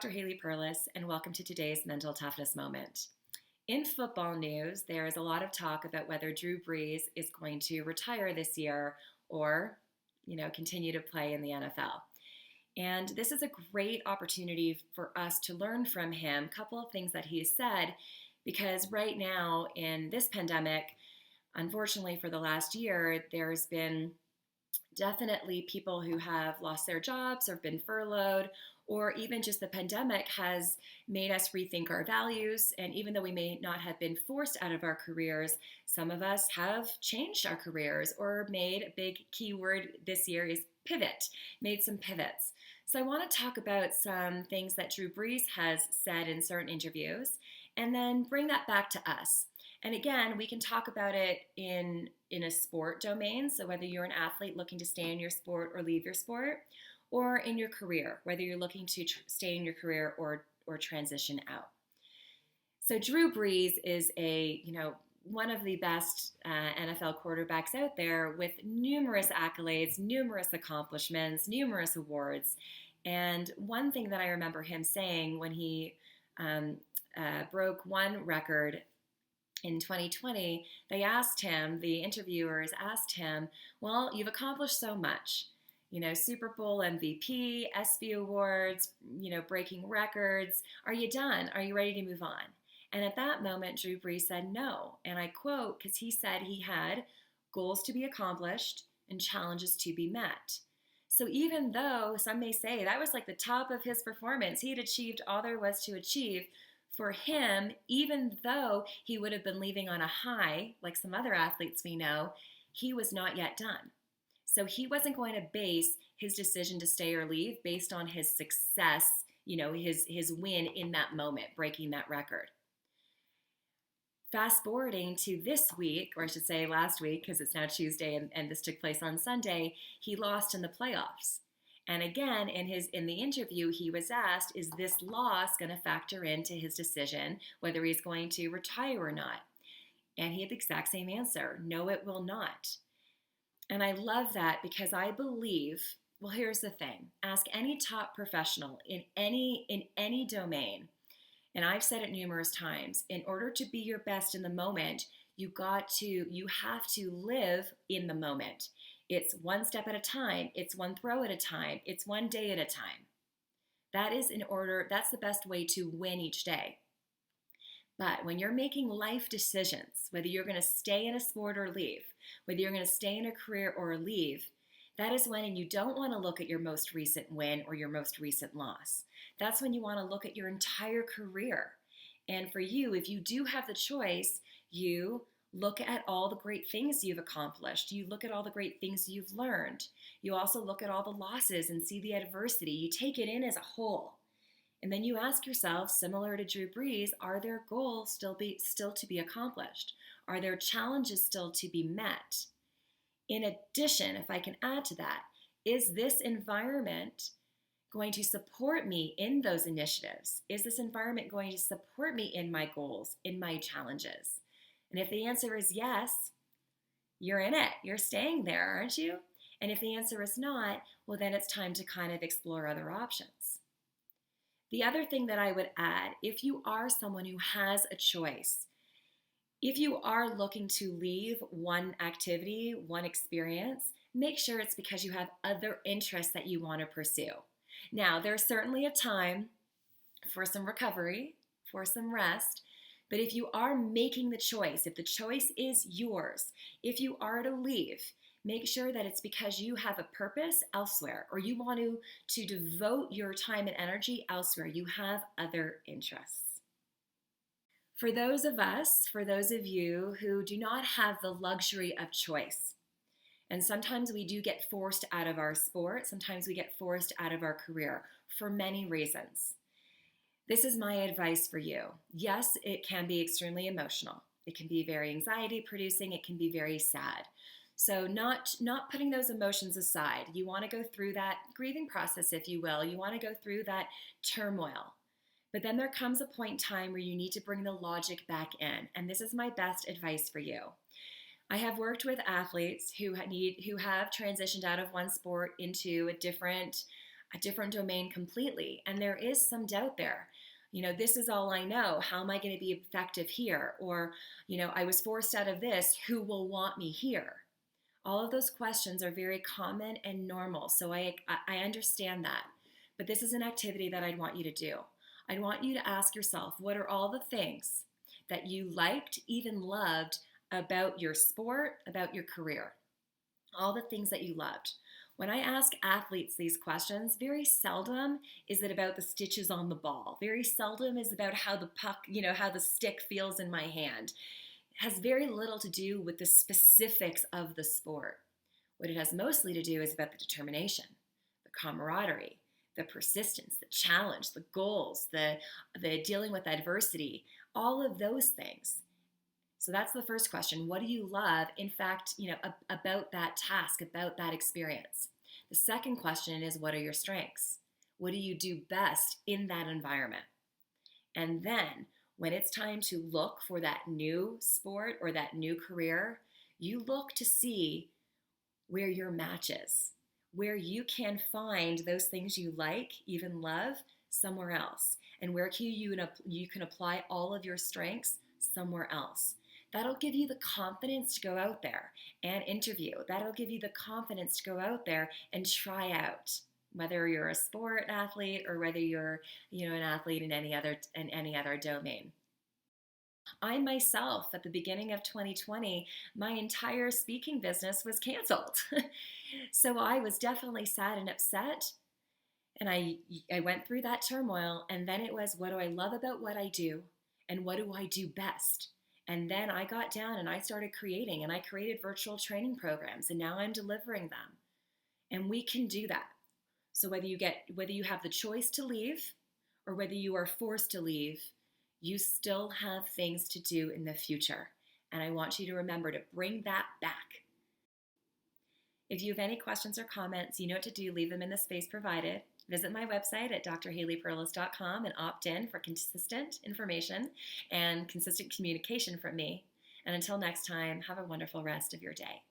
Dr. Haley Perlus, and welcome to today's Mental Toughness Moment. In football news, there is a lot of talk about whether Drew Brees is going to retire this year or, continue to play in the NFL. And this is a great opportunity for us to learn from him a couple of things that he has said, because right now in this pandemic, unfortunately for the last year, there's been definitely people who have lost their jobs or been furloughed, or even just the pandemic has made us rethink our values. And even though we may not have been forced out of our careers, some of us have changed our careers or made a big keyword this year is pivot, made some pivots. So I want to talk about some things that Drew Brees has said in certain interviews and then bring that back to us. And again, we can talk about it in a sport domain. So whether you're an athlete looking to stay in your sport or leave your sport, or in your career, whether you're looking to stay in your career or transition out. So Drew Brees is one of the best NFL quarterbacks out there with numerous accolades, numerous accomplishments, numerous awards. And one thing that I remember him saying when he broke one record in 2020, the interviewers asked him, well, you've accomplished so much. Super Bowl MVP, ESPY awards, breaking records. Are you done? Are you ready to move on? And at that moment, Drew Brees said no. And I quote, because he said he had goals to be accomplished and challenges to be met. So even though some may say that was like the top of his performance, he had achieved all there was to achieve, for him, even though he would have been leaving on a high, like some other athletes we know, he was not yet done. So he wasn't going to base his decision to stay or leave based on his success, his win in that moment, breaking that record. Fast forwarding to this week, or I should say last week, because it's now Tuesday and this took place on Sunday, he lost in the playoffs. And again, in the interview, he was asked, is this loss going to factor into his decision, whether he's going to retire or not? And he had the exact same answer. No, it will not. And I love that because I believe, well, here's the thing. Ask any top professional in any domain, and I've said it numerous times, in order to be your best in the moment, you have to live in the moment. It's one step at a time. It's one throw at a time. It's one day at a time. That's the best way to win each day. But when you're making life decisions, whether you're going to stay in a sport or leave, whether you're going to stay in a career or leave, that is when you don't want to look at your most recent win or your most recent loss. That's when you want to look at your entire career. And for you, if you do have the choice, you look at all the great things you've accomplished. You look at all the great things you've learned. You also look at all the losses and see the adversity. You take it in as a whole. And then you ask yourself, similar to Drew Brees, are there goals still to be accomplished? Are there challenges still to be met? In addition, if I can add to that, is this environment going to support me in those initiatives? Is this environment going to support me in my goals, in my challenges? And if the answer is yes, you're in it. You're staying there, aren't you? And if the answer is not, well, then it's time to kind of explore other options. The other thing that I would add, if you are someone who has a choice, if you are looking to leave one activity, one experience, make sure it's because you have other interests that you want to pursue. Now, there's certainly a time for some recovery, for some rest, but if you are making the choice, if the choice is yours, if you are to leave, make sure that it's because you have a purpose elsewhere, or you want to devote your time and energy elsewhere. You have other interests. For those of you who do not have the luxury of choice, and sometimes we do get forced out of our sport, sometimes we get forced out of our career for many reasons. This is my advice for you. Yes, it can be extremely emotional. It can be very anxiety producing. It can be very sad. So not putting those emotions aside. You want to go through that grieving process, if you will. You want to go through that turmoil. But then there comes a point in time where you need to bring the logic back in. And this is my best advice for you. I have worked with athletes who have transitioned out of one sport into a different a different domain completely. And there is some doubt there. This is all I know. How am I going to be effective here? Or, I was forced out of this. Who will want me here? All of those questions are very common and normal. So I understand that. But this is an activity that I'd want you to do. I'd want you to ask yourself, what are all the things that you liked, even loved about your sport, about your career? All the things that you loved. When I ask athletes these questions, very seldom is it about the stitches on the ball. Very seldom is about how the puck, how the stick feels in my hand. It has very little to do with the specifics of the sport. What it has mostly to do is about the determination, the camaraderie, the persistence, the challenge, the goals, the dealing with adversity, all of those things. So that's the first question. What do you love, in fact, about that task, about that experience? The second question is, what are your strengths? What do you do best in that environment? And then when it's time to look for that new sport or that new career, you look to see where your match is, where you can find those things you like, even love, somewhere else. And where you can apply all of your strengths somewhere else. That'll give you the confidence to go out there and interview. That'll give you the confidence to go out there and try out, whether you're a sport athlete or whether you're, an athlete in any other domain. I myself, at the beginning of 2020, my entire speaking business was canceled. So I was definitely sad and upset. And I went through that turmoil, and then it was, what do I love about what I do, and what do I do best? And then I got down and I started creating, and I created virtual training programs, and now I'm delivering them. And we can do that. So whether you have the choice to leave or whether you are forced to leave, you still have things to do in the future. And I want you to remember to bring that back. If you have any questions or comments, you know what to do. Leave them in the space provided. Visit my website at drhaleyperlus.com and opt in for consistent information and consistent communication from me. And until next time, have a wonderful rest of your day.